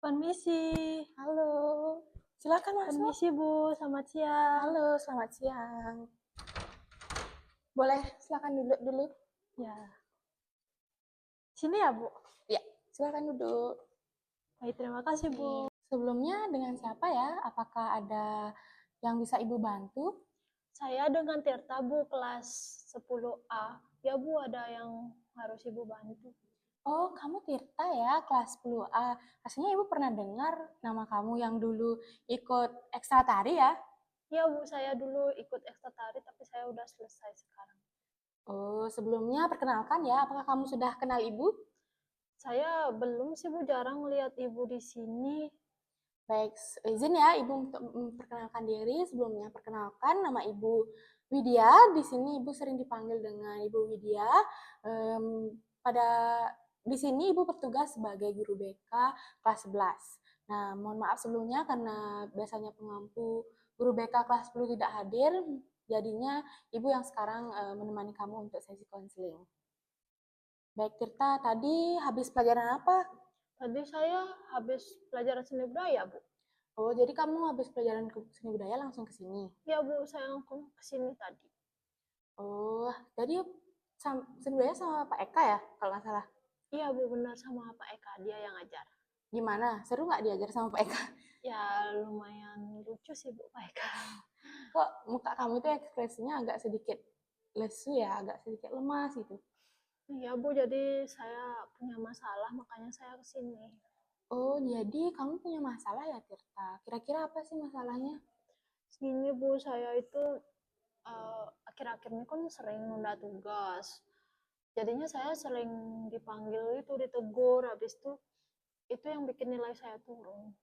Permisi, Halo, silakan masuk. permisi Bu, selamat siang. Halo, selamat siang. Boleh silakan duduk dulu. Ya, sini ya Bu. Ya, silakan duduk. Baik, terima kasih Bu. Sebelumnya dengan siapa ya? Apakah ada yang bisa Ibu bantu? Saya dengan Tirta Bu, kelas 10A. Ya Bu, ada yang harus Ibu bantu. Oh, kamu Tirta ya, kelas 10A. Rasanya Ibu pernah dengar nama kamu yang dulu ikut ekstra tari ya? Ya Bu, saya dulu ikut ekstra tari, tapi saya udah selesai sekarang. Oh, sebelumnya perkenalkan ya, apakah kamu sudah kenal Ibu? Saya belum sih Bu, jarang lihat Ibu di sini. Baik, izin ya Ibu untuk memperkenalkan diri. Sebelumnya perkenalkan nama Ibu Widya. Di sini Ibu sering dipanggil dengan Ibu Widya. Pada di sini Ibu bertugas sebagai guru BK kelas 11. Nah, mohon maaf sebelumnya karena biasanya pengampu guru BK kelas 10 tidak hadir, jadinya Ibu yang sekarang menemani kamu untuk sesi konseling. Baik, Tirta, tadi habis pelajaran apa? Tadi saya habis pelajaran seni budaya Bu. Oh, jadi kamu habis pelajaran seni budaya langsung ke sini? Ya Bu, saya langsung ke sini tadi. Oh, jadi seni budaya sama Pak Eka ya, kalau nggak salah. Iya Bu, benar sama Pak Eka, dia yang ngajar. Gimana? Seru nggak diajar sama Pak Eka? Ya lumayan lucu sih Bu Pak Eka. Kok muka kamu itu ekspresinya agak sedikit lesu ya, agak sedikit lemas gitu. Iya Bu, jadi saya punya masalah makanya saya kesini. Oh, jadi kamu punya masalah ya, Tirta? Kira-kira apa sih masalahnya? Segini Bu, saya itu akhir-akhir ini kan sering nunda tugas. Jadinya saya sering dipanggil itu, ditegur, habis itu yang bikin nilai saya turun.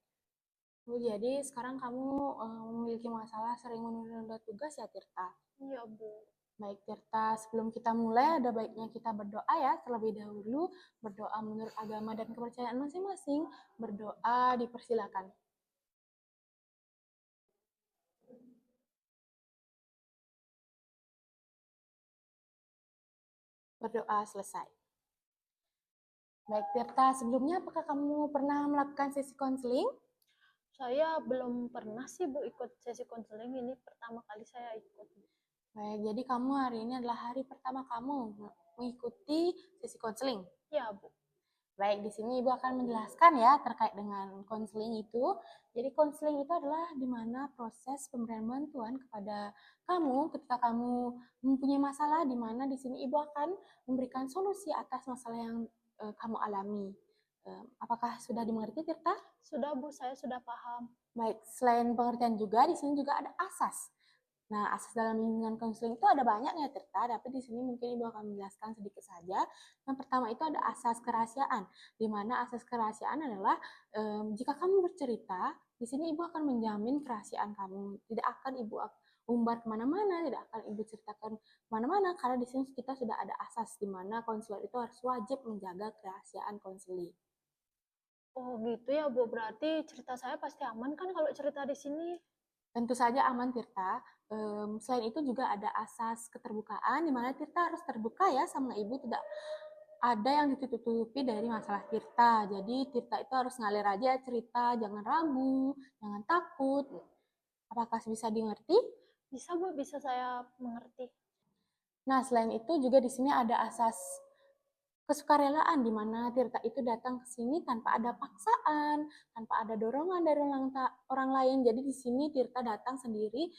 Oh, jadi sekarang kamu memiliki masalah sering menunda tugas ya, Tirta? Iya Bu. Baik, Tirta, sebelum kita mulai, ada baiknya kita berdoa ya, terlebih dahulu. Berdoa menurut agama dan kepercayaan masing-masing. Berdoa dipersilakan. Berdoa selesai. Baik, Tirta, sebelumnya apakah kamu pernah melakukan sesi konseling? Saya belum pernah sih Bu ikut sesi konseling, ini pertama kali saya ikut. Baik, jadi kamu hari ini adalah hari pertama kamu mengikuti sesi konseling. Ya Bu. Baik, di sini Ibu akan menjelaskan ya terkait dengan konseling itu. Jadi konseling itu adalah di mana proses pemberian bantuan kepada kamu ketika kamu mempunyai masalah, di mana di sini Ibu akan memberikan solusi atas masalah yang kamu alami. Apakah sudah dimengerti, Tirta? Sudah Bu, saya sudah paham. Baik, selain pengertian juga di sini juga ada asas. Nah, asas dalam bimbingan konseling itu ada banyak ya, Tirta, tapi di sini mungkin Ibu akan menjelaskan sedikit saja. Yang pertama itu ada asas kerahasiaan, di mana asas kerahasiaan adalah jika kamu bercerita, di sini Ibu akan menjamin kerahasiaan kamu. Tidak akan Ibu umbar kemana-mana, tidak akan Ibu ceritakan kemana-mana, karena di sini kita sudah ada asas di mana konselor itu harus wajib menjaga kerahasiaan konseling. Oh gitu ya Bu, berarti cerita saya pasti aman kan kalau cerita di sini? Tentu saja aman, Tirta. Selain itu juga ada asas keterbukaan, di mana Tirta harus terbuka ya sama Ibu, tidak ada yang ditutup-tutupi dari masalah Tirta. Jadi Tirta itu harus ngalir aja cerita, jangan ragu, jangan takut. Apakah bisa dimengerti? Bisa Bu, bisa saya mengerti. Nah, selain itu juga di sini ada asas kesukarelaan, di mana Tirta itu datang ke sini tanpa ada paksaan, tanpa ada dorongan dari orang lain. Jadi di sini Tirta datang sendiri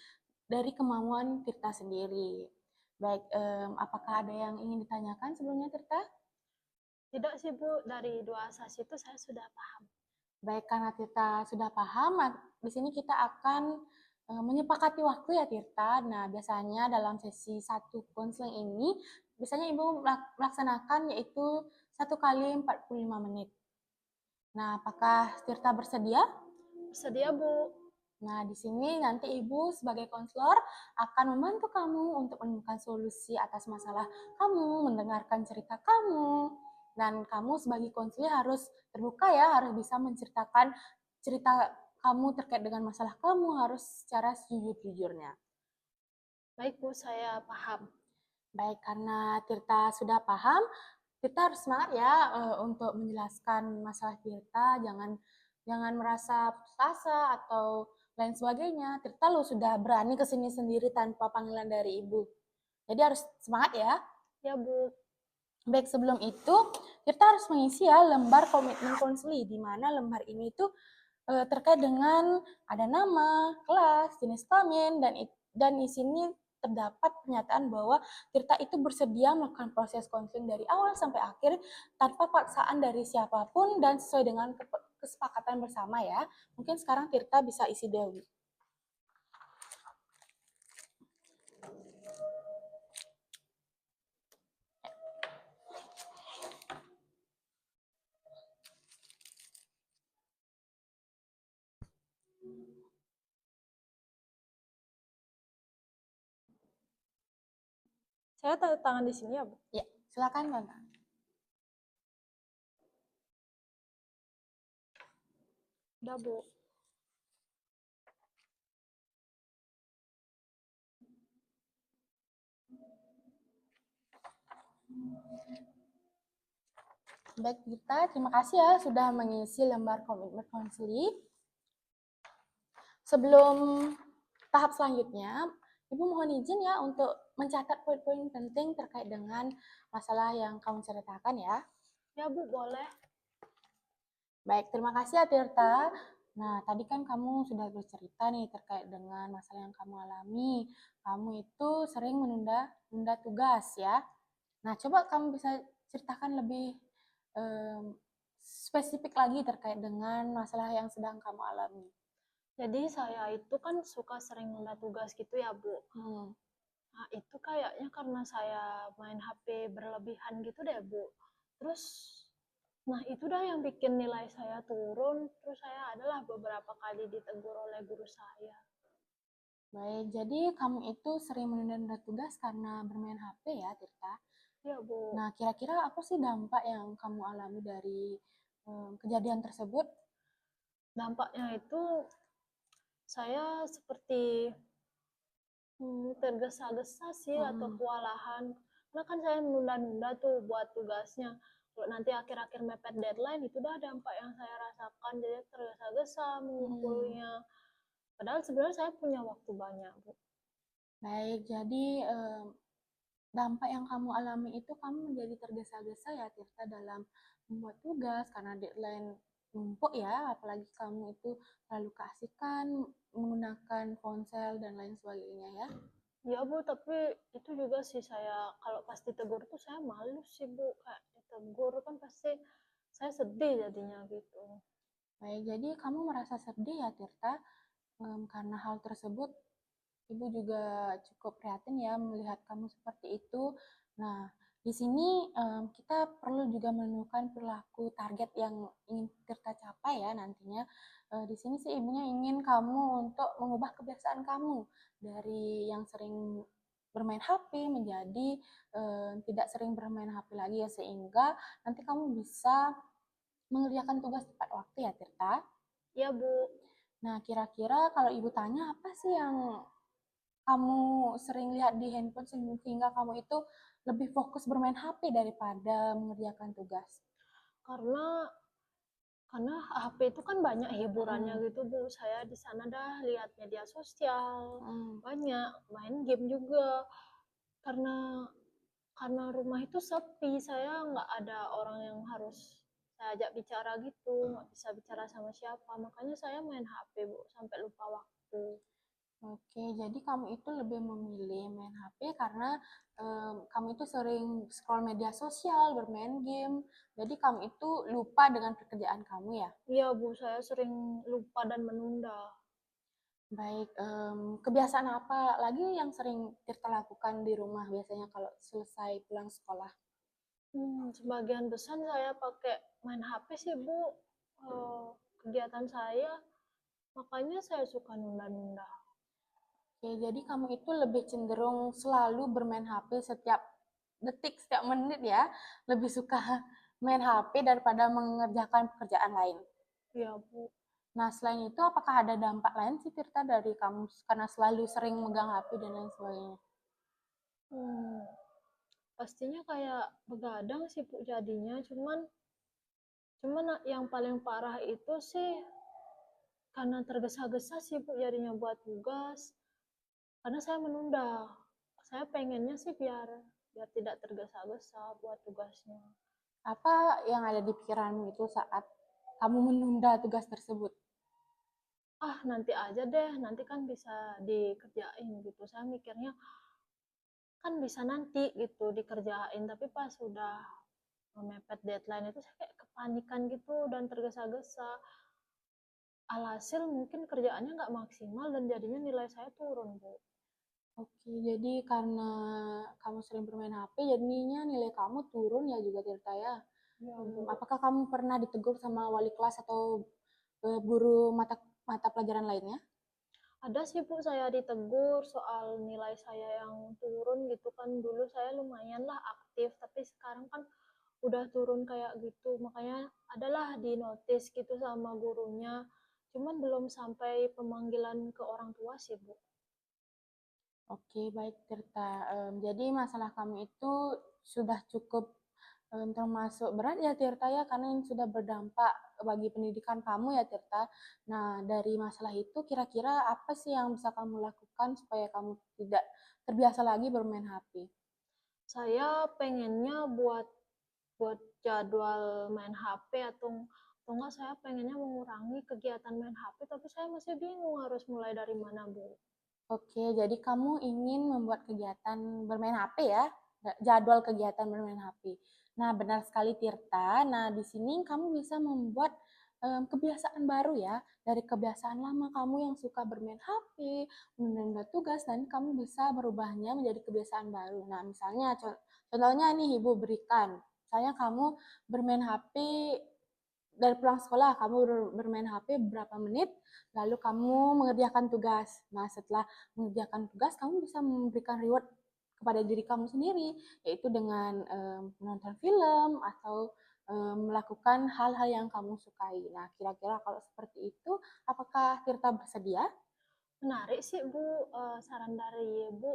dari kemauan Tirta sendiri. Baik, apakah ada yang ingin ditanyakan sebelumnya, Tirta? Tidak sih Bu, dari dua asas itu saya sudah paham. Baik, karena Tirta sudah paham, di sini kita akan menyepakati waktu ya, Tirta. Nah, biasanya dalam sesi satu konseling ini, biasanya Ibu melaksanakan yaitu 1 kali 45 menit. Nah, apakah Tirta bersedia? Bersedia Bu. Nah, di sini nanti Ibu sebagai konselor akan membantu kamu untuk menemukan solusi atas masalah kamu, mendengarkan cerita kamu, dan kamu sebagai konselor harus terbuka ya, harus bisa menceritakan cerita kamu terkait dengan masalah kamu harus secara sejujur-jujurnya. Baik Bu, saya paham. Baik, karena Tirta sudah paham, Tirta harus semangat ya untuk menjelaskan masalah Tirta, jangan Jangan merasa putus asa atau lain sebagainya. Tirta lo sudah berani kesini sendiri tanpa panggilan dari ibu. Jadi harus semangat ya. Ya Bu. Baik, sebelum itu Tirta harus mengisi ya lembar komitmen konseli, di mana lembar ini itu terkait dengan ada nama, kelas, jenis kelamin, dan di sini terdapat pernyataan bahwa Tirta itu bersedia melakukan proses konseling dari awal sampai akhir tanpa paksaan dari siapapun dan sesuai dengan kesepakatan bersama ya. Mungkin sekarang Tirta bisa isi dulu. Saya tanda tangan di sini ya Bu. Ya, silakan Tante. Udah Bu. Baik, Tirta, terima kasih ya sudah mengisi lembar komitmen konseli. Sebelum tahap selanjutnya, Ibu mohon izin ya untuk mencatat poin-poin penting terkait dengan masalah yang kamu ceritakan ya. Ya Bu, boleh. Baik, terima kasih ya Tirta. Nah, tadi kan kamu sudah bercerita nih terkait dengan masalah yang kamu alami. Kamu itu sering menunda tugas ya. Nah, coba kamu bisa ceritakan lebih spesifik lagi terkait dengan masalah yang sedang kamu alami. Jadi saya itu kan suka sering nunda tugas gitu ya Bu. Nah itu kayaknya karena saya main HP berlebihan gitu deh Bu. Terus, nah itu dah yang bikin nilai saya turun. Terus saya adalah beberapa kali ditegur oleh guru saya. Baik, jadi kamu itu sering menunda tugas karena bermain HP ya, Tirta? Ya Bu. Nah, kira-kira apa sih dampak yang kamu alami dari kejadian tersebut? Dampaknya itu saya seperti tergesa-gesa sih atau kewalahan. Karena kan saya nunda-nunda tuh buat tugasnya. Kalau nanti akhir-akhir mepet deadline, itu dah dampak yang saya rasakan. Jadi tergesa-gesa mengumpulnya. Padahal sebenarnya saya punya waktu banyak, Bu. Baik, jadi dampak yang kamu alami itu kamu menjadi tergesa-gesa ya, Tirta, dalam membuat tugas karena deadline numpuk ya, apalagi kamu itu terlalu keasikan menggunakan ponsel dan lain sebagainya ya. Ya Bu, tapi itu juga sih saya kalau pas ditegur tuh saya malu sih Bu, kayak ditegur kan pasti saya sedih jadinya gitu. Baik, jadi kamu merasa sedih ya, Tirta, karena hal tersebut. Ibu juga cukup prihatin ya melihat kamu seperti itu. Nah, di sini kita perlu juga menemukan perilaku target yang ingin kita capai ya nantinya. Di sini sih ibunya ingin kamu untuk mengubah kebiasaan kamu dari yang sering bermain HP menjadi tidak sering bermain HP lagi ya, sehingga nanti kamu bisa mengerjakan tugas tepat waktu ya, Tirta. Ya Bu. Nah, kira-kira kalau ibu tanya apa sih yang kamu sering lihat di handphone sehingga kamu itu lebih fokus bermain HP daripada mengerjakan tugas? Karena HP itu kan banyak hiburannya gitu Bu. Saya di sana dah lihat media sosial, banyak main game juga. Karena rumah itu sepi, saya nggak ada orang yang harus saya ajak bicara gitu, nggak bisa bicara sama siapa. Makanya saya main HP Bu sampai lupa waktu. Oke, jadi kamu itu lebih memilih main HP karena kamu itu sering scroll media sosial, bermain game, jadi kamu itu lupa dengan pekerjaan kamu ya? Iya Bu, saya sering lupa dan menunda. Baik, kebiasaan apa lagi yang sering Tirta lakukan di rumah biasanya kalau selesai pulang sekolah? Sebagian besar saya pakai main HP sih Bu, kegiatan saya, makanya saya suka nunda-nunda. Oke, jadi kamu itu lebih cenderung selalu bermain HP setiap detik, setiap menit ya, lebih suka main HP daripada mengerjakan pekerjaan lain. Iya Bu. Nah, selain itu apakah ada dampak lain sih Tirta dari kamu karena selalu sering megang HP dan lain sebagainya? Hmm, pastinya kayak begadang sih Bu jadinya, cuman Cuman yang paling parah itu sih karena tergesa-gesa sih Bu jadinya buat tugas. Karena saya menunda. Saya pengennya sih biar biar tidak tergesa-gesa buat tugasnya. Apa yang ada di pikiranmu itu saat kamu menunda tugas tersebut? Ah, nanti aja deh, nanti kan bisa dikerjain gitu. Saya mikirnya kan bisa nanti gitu dikerjain, tapi pas sudah mepet deadline itu saya kayak kepanikan gitu dan tergesa-gesa. Alhasil mungkin kerjaannya nggak maksimal dan jadinya nilai saya turun, Bu. Oke, jadi karena kamu sering bermain HP, jadinya nilai kamu turun ya juga Tirta ya. Ya, Bu. Apakah kamu pernah ditegur sama wali kelas atau guru mata mata pelajaran lainnya? Ada sih Bu, saya ditegur soal nilai saya yang turun gitu kan. Dulu saya lumayan lah aktif, tapi sekarang kan udah turun kayak gitu. Makanya adalah di notice gitu sama gurunya. Cuman belum sampai pemanggilan ke orang tua sih Bu. Oke, baik Tirta. Jadi masalah kamu itu sudah cukup termasuk berat ya Tirta ya, karena ini sudah berdampak bagi pendidikan kamu ya Tirta. Nah, dari masalah itu kira-kira apa sih yang bisa kamu lakukan supaya kamu tidak terbiasa lagi bermain HP? Saya pengennya buat buat jadwal main HP atau enggak saya pengennya mengurangi kegiatan main HP tapi saya masih bingung harus mulai dari mana, Bu. Oke, jadi kamu ingin membuat kegiatan bermain HP ya? Jadwal kegiatan bermain HP. Nah, benar sekali Tirta. Nah, di sini kamu bisa membuat kebiasaan baru ya. Dari kebiasaan lama kamu yang suka bermain HP, menunda tugas, dan kamu bisa merubahnya menjadi kebiasaan baru. Nah, misalnya contohnya nih Ibu berikan. Misalnya kamu bermain HP dari pulang sekolah, kamu bermain HP beberapa menit, lalu kamu mengerjakan tugas. Nah, setelah mengerjakan tugas, kamu bisa memberikan reward kepada diri kamu sendiri, yaitu dengan menonton film atau melakukan hal-hal yang kamu sukai. Nah, kira-kira kalau seperti itu, apakah Tirta bersedia? Menarik sih, Bu, saran dari Ibu.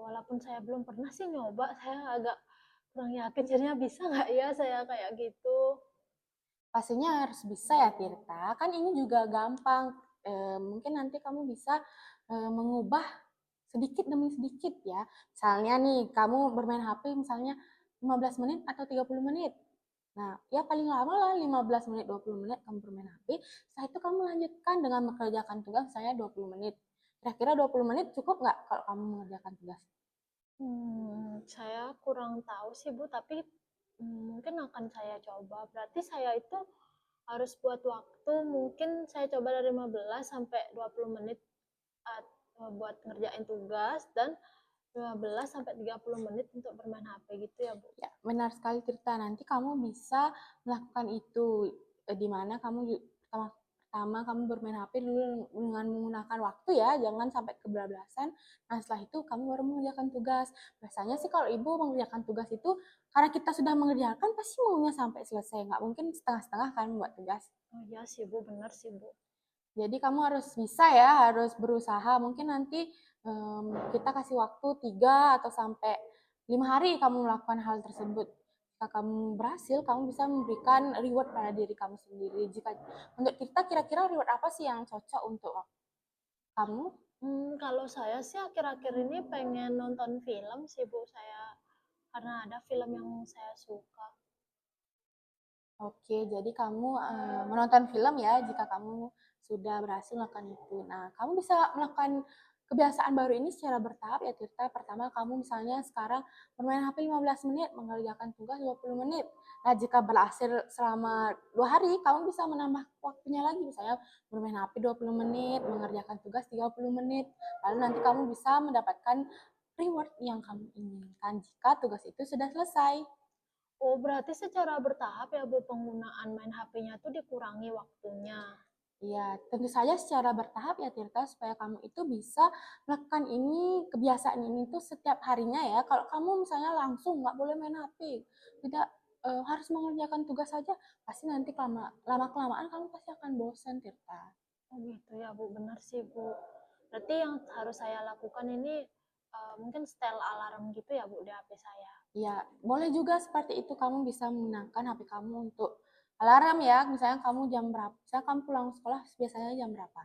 Walaupun saya belum pernah sih nyoba, saya agak kurang yakin jadinya bisa nggak ya saya kayak gitu. Pastinya harus bisa ya Tirta. Kan ini juga gampang. Mungkin nanti kamu bisa mengubah sedikit demi sedikit ya. Misalnya nih, kamu bermain HP misalnya 15 menit atau 30 menit. Nah, ya paling lama lah 15 menit, 20 menit kamu bermain HP. Setelah itu kamu lanjutkan dengan mengerjakan tugas saya 20 menit. Kira-kira 20 menit cukup nggak kalau kamu mengerjakan tugas? Saya kurang tahu sih Bu, tapi mungkin akan saya coba. Berarti saya itu harus buat waktu, mungkin saya coba dari 15 sampai 20 menit buat ngerjain tugas dan 15 sampai 30 menit untuk bermain HP gitu ya, Bu. Ya, benar sekali Tirta. Nanti kamu bisa melakukan itu di mana kamu pertama kamu bermain HP dulu dengan menggunakan waktu ya, jangan sampai kebablasan. Nah, setelah itu kamu baru mengerjakan tugas. Biasanya sih kalau ibu mengerjakan tugas itu karena kita sudah mengerjakan pasti maunya sampai selesai, nggak mungkin setengah-setengah kan buat tugas. Oh iya sih, Bu, benar sih, Bu. Jadi kamu harus bisa ya, harus berusaha. Mungkin nanti kita kasih waktu 3 atau sampai 5 hari kamu melakukan hal tersebut. Jika kamu berhasil, kamu bisa memberikan reward pada diri kamu sendiri. Jika untuk kita kira-kira reward apa sih yang cocok untuk kamu? Kalau saya sih akhir-akhir ini pengen nonton film sih, Bu, saya karena ada film yang saya suka. Oke, jadi kamu menonton film ya jika kamu sudah berhasil melakukan itu. Nah, kamu bisa melakukan kebiasaan baru ini secara bertahap ya Tirta. Pertama, kamu misalnya sekarang bermain HP 15 menit, mengerjakan tugas 20 menit. Nah, jika berhasil selama 2 hari, kamu bisa menambah waktunya lagi. Misalnya bermain HP 20 menit, mengerjakan tugas 30 menit. Lalu nanti kamu bisa mendapatkan reward yang kamu inginkan jika tugas itu sudah selesai. Oh, berarti secara bertahap ya, Bu, penggunaan main HP-nya tuh dikurangi waktunya. Iya, tentu saja secara bertahap ya Tirta, supaya kamu itu bisa melakukan ini, kebiasaan ini tuh setiap harinya ya. Kalau kamu misalnya langsung nggak boleh main HP, tidak harus mengerjakan tugas saja, pasti nanti lama-kelamaan kamu pasti akan bosan Tirta. Oh gitu ya, Bu, benar sih, Bu. Berarti yang harus saya lakukan ini mungkin setel alarm gitu ya, Bu, di HP saya. Ya, boleh juga seperti itu, kamu bisa menggunakan HP kamu untuk alarm ya. Misalnya kamu jam berapa? Misalnya kamu pulang sekolah biasanya jam berapa?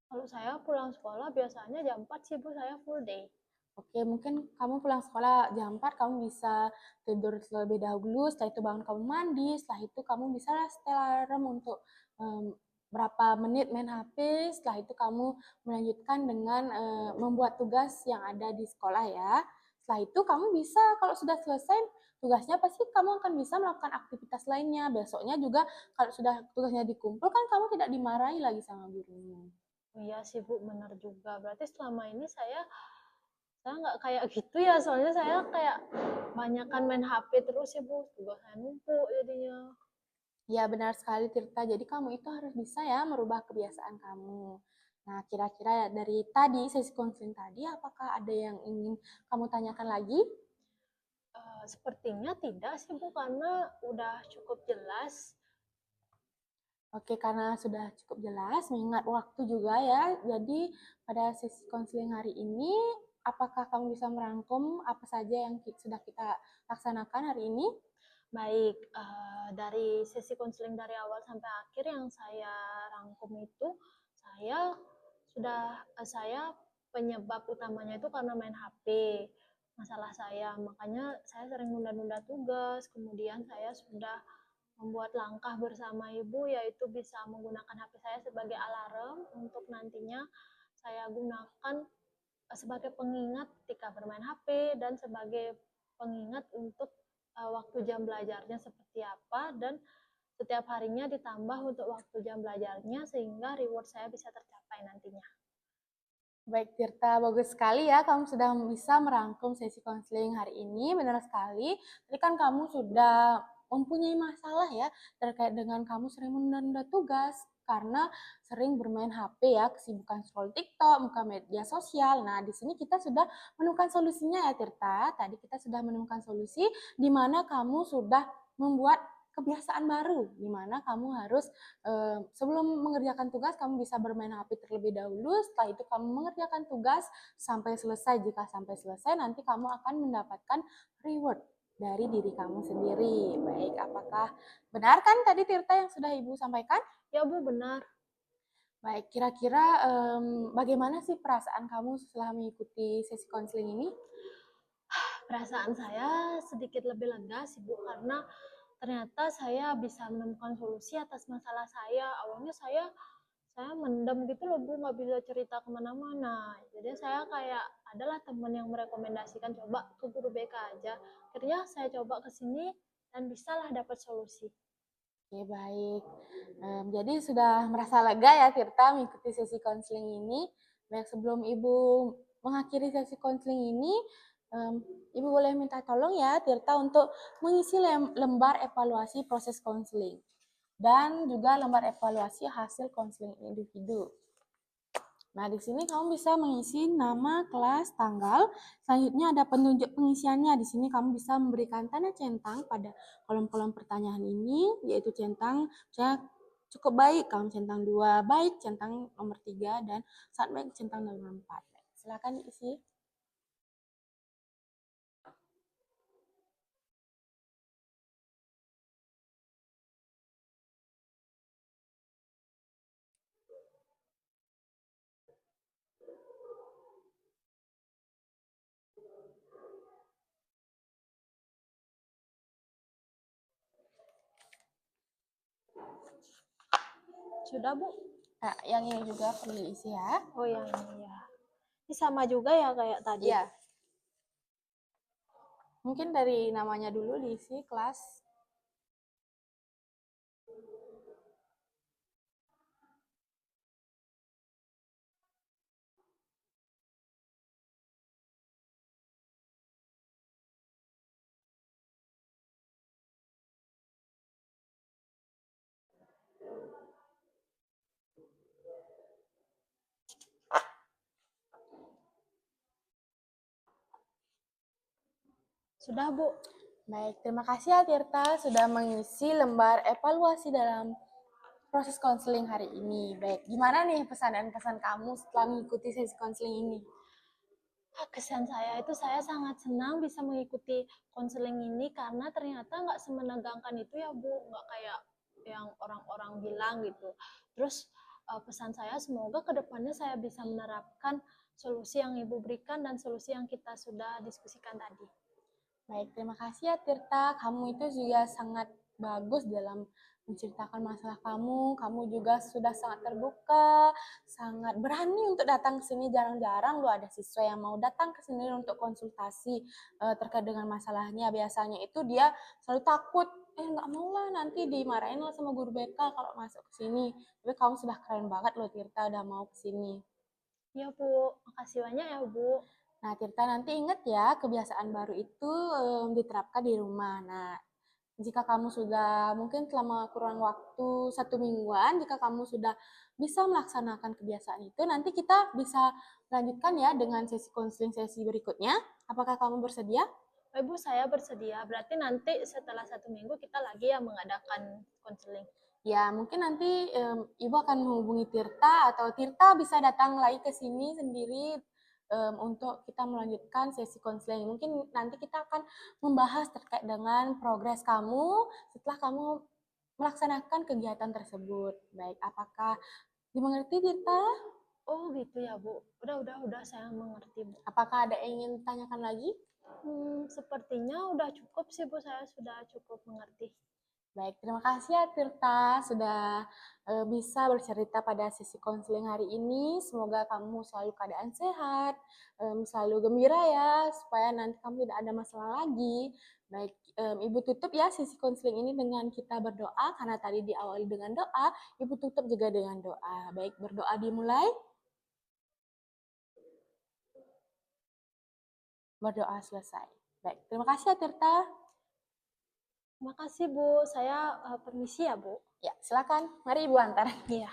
Kalau saya pulang sekolah biasanya jam 4 sih Bu, saya full day. Oke, mungkin kamu pulang sekolah jam 4, kamu bisa tidur terlebih dahulu, setelah itu bangun kamu mandi, setelah itu kamu bisa setel alarm untuk berapa menit main HP, setelah itu kamu melanjutkan dengan membuat tugas yang ada di sekolah ya. Setelah itu kamu bisa, kalau sudah selesai tugasnya, pasti kamu akan bisa melakukan aktivitas lainnya. Besoknya juga kalau sudah tugasnya dikumpul, kan kamu tidak dimarahi lagi sama gurunya. Iya sih Bu, benar juga. Berarti selama ini saya nggak kayak gitu ya, soalnya saya kayak banyakan main HP terus ya Bu, tugas saya numpuk jadinya. Ya, benar sekali Tirta. Jadi kamu itu harus bisa ya merubah kebiasaan kamu. Nah, kira-kira dari tadi, sesi konseling tadi, apakah ada yang ingin kamu tanyakan lagi? Sepertinya tidak sih Bu, karena udah cukup jelas. Oke, karena sudah cukup jelas, mengingat waktu juga ya. Jadi, pada sesi konseling hari ini, apakah kamu bisa merangkum apa saja yang sudah kita laksanakan hari ini? Baik, dari sesi konseling dari awal sampai akhir yang saya rangkum itu, saya saya penyebab utamanya itu karena main HP, masalah saya. Makanya saya sering nunda-nunda tugas, kemudian saya sudah membuat langkah bersama ibu, yaitu bisa menggunakan HP saya sebagai alarm untuk nantinya saya gunakan sebagai pengingat ketika bermain HP dan sebagai pengingat untuk waktu jam belajarnya seperti apa, dan setiap harinya ditambah untuk waktu jam belajarnya sehingga reward saya bisa tercapai nantinya. Baik, Tirta, bagus sekali ya kamu sudah bisa merangkum sesi konseling hari ini, benar sekali. Tadi kan kamu sudah mempunyai masalah ya terkait dengan kamu sering menunda tugas karena sering bermain HP ya, kesibukan scroll TikTok, buka media sosial. Nah, di sini kita sudah menemukan solusinya ya, Tirta. Tadi kita sudah menemukan solusi di mana kamu sudah membuat kebiasaan baru, di mana kamu harus sebelum mengerjakan tugas kamu bisa bermain HP terlebih dahulu, setelah itu kamu mengerjakan tugas sampai selesai. Jika sampai selesai nanti kamu akan mendapatkan reward dari diri kamu sendiri. Baik, apakah benar kan tadi Tirta yang sudah Ibu sampaikan? Ya Bu, benar. Baik, kira-kira bagaimana sih perasaan kamu setelah mengikuti sesi konseling ini? Perasaan saya sedikit lebih lega sih Bu, karena ternyata saya bisa menemukan solusi atas masalah saya. Awalnya saya mendem gitu loh Bu, nggak bisa cerita kemana-mana. Jadi saya kayak adalah teman yang merekomendasikan coba ke guru BK aja. Akhirnya saya coba ke sini dan bisalah dapat solusi. Oke, baik. Jadi sudah merasa lega ya Tirta mengikuti sesi konseling ini. Baik, sebelum Ibu mengakhiri sesi konseling ini, Ibu boleh minta tolong ya Tirta untuk mengisi lembar evaluasi proses konseling dan juga lembar evaluasi hasil konseling individu. Nah, di sini kamu bisa mengisi nama, kelas, tanggal. Selanjutnya ada penunjuk pengisiannya. Di sini kamu bisa memberikan tanda centang pada kolom-kolom pertanyaan ini, yaitu centang misalnya cukup baik, kamu centang 2, baik, centang nomor 3, dan sangat baik, centang nomor 4. Silakan diisi. Sudah Bu? Nah, yang ini juga perlu diisi ya. Oh yang ini ya. Ini sama juga ya kayak tadi. Iya. Mungkin dari namanya dulu diisi kelas. Sudah Bu? Baik, terima kasih ya Tirta sudah mengisi lembar evaluasi dalam proses konseling hari ini. Baik, gimana nih pesan dan kesan kamu setelah mengikuti sesi konseling ini? Kesan saya itu saya sangat senang bisa mengikuti konseling ini karena ternyata nggak semenegangkan itu ya Bu, nggak kayak yang orang-orang bilang gitu. Terus pesan saya semoga kedepannya saya bisa menerapkan solusi yang Ibu berikan dan solusi yang kita sudah diskusikan tadi. Baik, terima kasih ya Tirta. Kamu itu juga sangat bagus dalam menceritakan masalah kamu. Kamu juga sudah sangat terbuka, sangat berani untuk datang ke sini. Jarang-jarang lo ada siswa yang mau datang ke sini untuk konsultasi terkait dengan masalahnya. Biasanya itu dia selalu takut, nggak mau lah nanti dimarahin lah sama guru BK kalau masuk ke sini. Tapi kamu sudah keren banget loh Tirta udah mau ke sini. Ya Bu, makasih banyak ya Bu. Nah, Tirta nanti ingat ya, kebiasaan baru itu diterapkan di rumah. Nah, jika kamu sudah mungkin selama kurang waktu 1 mingguan, jika kamu sudah bisa melaksanakan kebiasaan itu, nanti kita bisa lanjutkan ya dengan sesi konseling sesi berikutnya. Apakah kamu bersedia? Ibu saya bersedia, berarti nanti setelah 1 minggu kita lagi yang mengadakan konseling. Ya, mungkin nanti Ibu akan menghubungi Tirta atau Tirta bisa datang lagi ke sini sendiri untuk kita melanjutkan sesi konseling. Mungkin nanti kita akan membahas terkait dengan progres kamu setelah kamu melaksanakan kegiatan tersebut. Baik, apakah dimengerti Tirta? Oh gitu ya Bu, udah saya mengerti Bu. Apakah ada yang ingin ditanyakan lagi? Sepertinya udah cukup sih Bu, saya sudah cukup mengerti. Baik, terima kasih ya Tirta sudah bisa bercerita pada sesi konseling hari ini. Semoga kamu selalu keadaan sehat, selalu gembira ya, supaya nanti kamu tidak ada masalah lagi. Baik, Ibu tutup ya sesi konseling ini dengan kita berdoa, karena tadi diawali dengan doa, Ibu tutup juga dengan doa. Baik, berdoa dimulai. Berdoa selesai. Baik, terima kasih ya Tirta. Terima kasih Bu, saya permisi ya Bu. Ya, silakan. Mari Ibu antar. Iya.